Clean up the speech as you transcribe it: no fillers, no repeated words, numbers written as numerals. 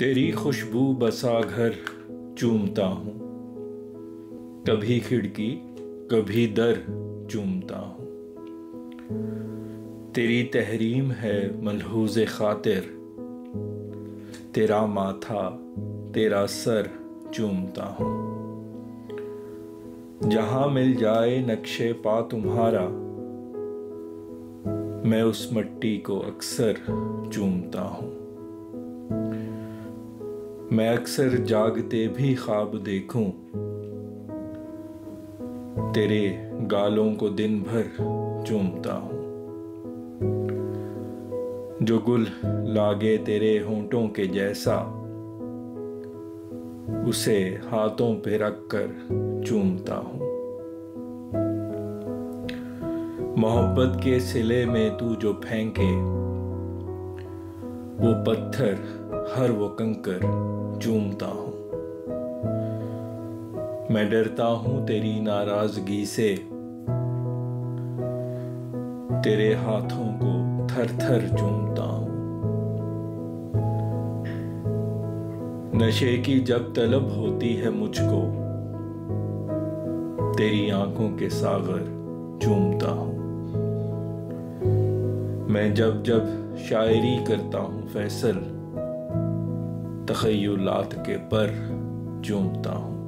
तेरी खुशबू बसा घर चूमता हूँ, कभी खिड़की कभी दर चूमता हूँ। तेरी तहरीम है मलहूज़े खातिर, तेरा माथा तेरा सर चूमता हूँ। जहाँ मिल जाए नक्शे पा तुम्हारा, मैं उस मट्टी को अक्सर चूमता हूँ। मैं अक्सर जागते भी ख्वाब देखूं, तेरे गालों को दिन भर चूमता हूँ। जो गुल लागे तेरे होंठों के जैसा, उसे हाथों पे रख कर चूमता हूँ। मोहब्बत के सिले में तू जो फेंके, वो पत्थर हर वो कंकर चूमता हूँ। मैं डरता हूँ तेरी नाराजगी से, तेरे हाथों को थर थर चूमता हूँ। नशे की जब तलब होती है मुझको, तेरी आंखों के सागर चूमता हूँ। मैं जब जब शायरी करता हूँ फैसल, तख़य्युलात के पर चूमता हूँ।